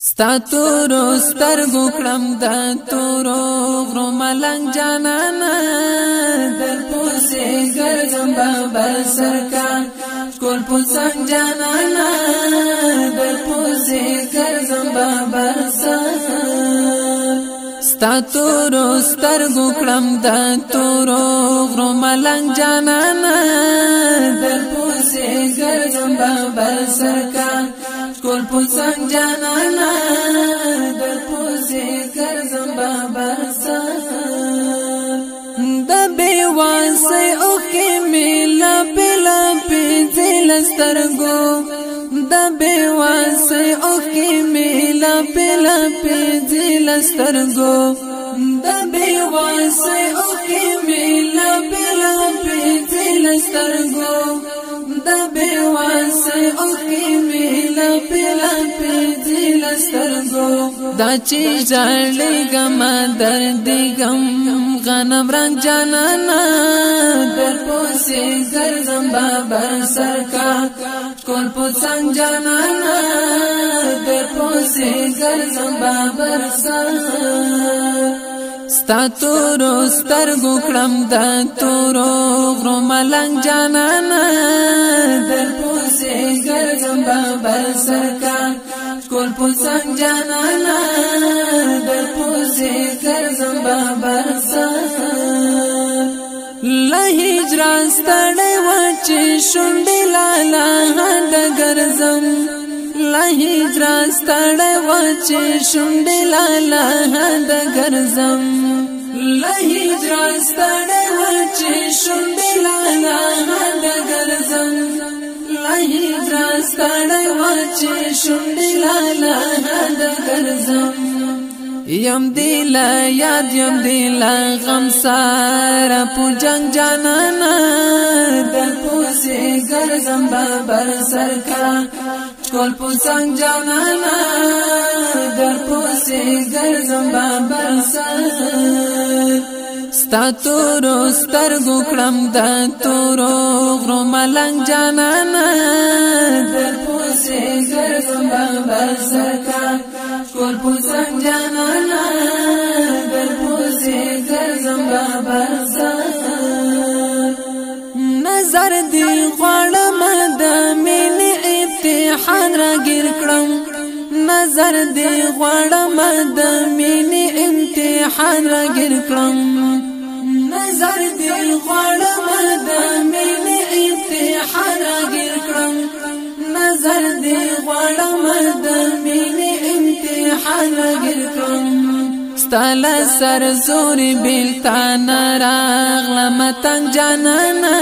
ستا تورو سترګو کړم د تورو غرو ملنګ جانانا در پوسې ګرځم بابر سرکار کول پوسنګ جانانا در پوسې ګرځم بابر سرکار ستا تورو سترګو کړم د تورو غرو ملنګ جانانا در پوسې ګرځم بابر سرکار کول پوسنګ جانانا در پوسې ګرځم بابر سرکار د بیواسه او کې ملا بلا پېځل سترګو د بیواسه او کې ملا بلا پېځل سترګو د بیواسه او کې ملا بلا پېځل سترګو د بیواسه او کې ملا بلا پېځل سترګو دا چې ځړلې ګم درد ګم غنم رنگ جانانا در پوسې ګرځم بابر سرکار کول پوسنګ جانانا در پوسې ګرځم بابر سرکار ستا تورو سترګو کړم د تورو غرو ملنګ جانانا در پوسې ګرځم بابر سرکار کول پوسنګ جانانا در پوسې ګرځم بابر سرکار له هجران ستړی و چې شونډې لالا د ګرځم له هجران ستړی و چې شونډې لالا د ګرځم له هجران ستړی و چې شونډې لالا د ګرځم له هجران ستړی و چې شونډې لالا د ګرځم یم دیلا یاد یم دیلا غم سارا پو جنگ جانانا در پوسې ګرځم بابر سرکار کول پوسنګ جانانا در پوسې ګرځم بابر سرکار ستا تورو سترګو کړم د تورو غرو ملنګ جانانا در پوسې ګرځم بابر سرکار کول پوسنګ جانانا در پوسې ګرځم بابر سرکار نظر دی غواړم د مینې امتحان را ګیر کړم نظر دی غواړم د مینې امتحان را ګیر کړم نظر دی غواړم د مینې امتحان را ګیر کړم نظر دی غواړم د مینې امتحان را ګیر کړم ستال سر زور بیلتان راغلم تنگ جانانا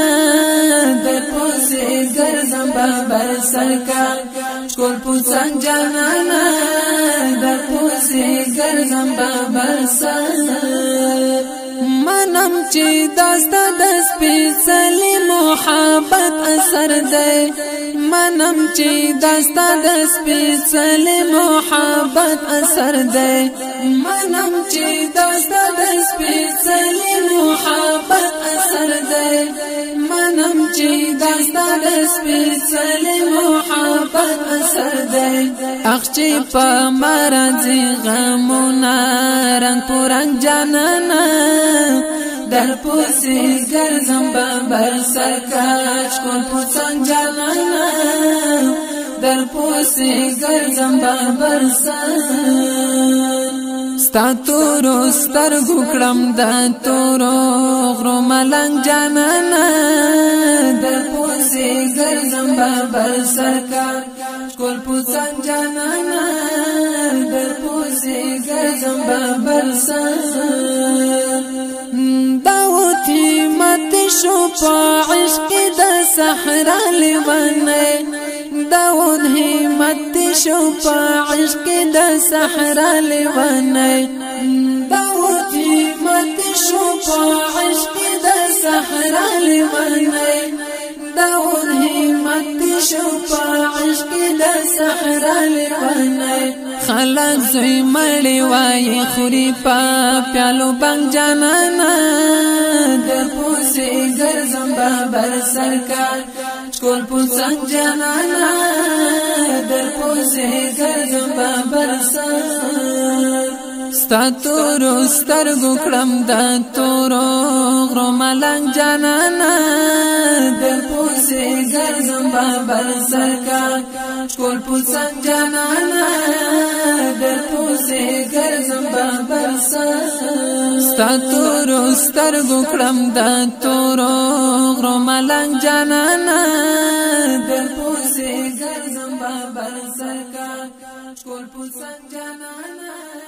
در پوسې ګرځم بابر سرکار کول پوسنګ جانانا در پوسې ګرځم بابر سرکار منم چې داستا د سپېڅلې محبت اثر دی منم چې داستا د سپېڅلې محبت اثر دی منم چې داستا د سپېڅلې محبت اثر دی منم چې داستا د سپېڅلې محبت اثر دی اخ چې په مرزي غمونه رنگ پرنګ جانانا در پوسې ګرځم بابر سرکار کول پوسنګ جانانا در پوسې ګرځم بابر سرکار ستا تورو سترګو کړم د تورو غرو ملنګ جانانا در پوسې ګرځم بابر سرکار کول پوسنګ جانانا در پوسې ګرځم بابر سرکار داوتی مت شو په عشق د صحرا لیوانه داود همت شو په عشق د صحرا لیوانه داود همت شو په عشق د صحرا لیوانه داود همت شو په عشق د صحرا لیوانه خلق زوی مړی وای خوري په پیالو بنګ جانانا در پوسې ګرځم بابر سرکار شکول پوسنگ جانانا در پوسه گرزم بابرسر ستا تورو سترگو کړم دا تورو غرو ملنګ جانانا در پوسه گرزم بابرسر کا شکول پوسنگ جانانا در پوسه گرزم بابرسر ستا تورو سترگو کړم دا تورو غرو ملنګ جانانا در پوسه گرزم بابرسر کا شکول پوسنگ جانانا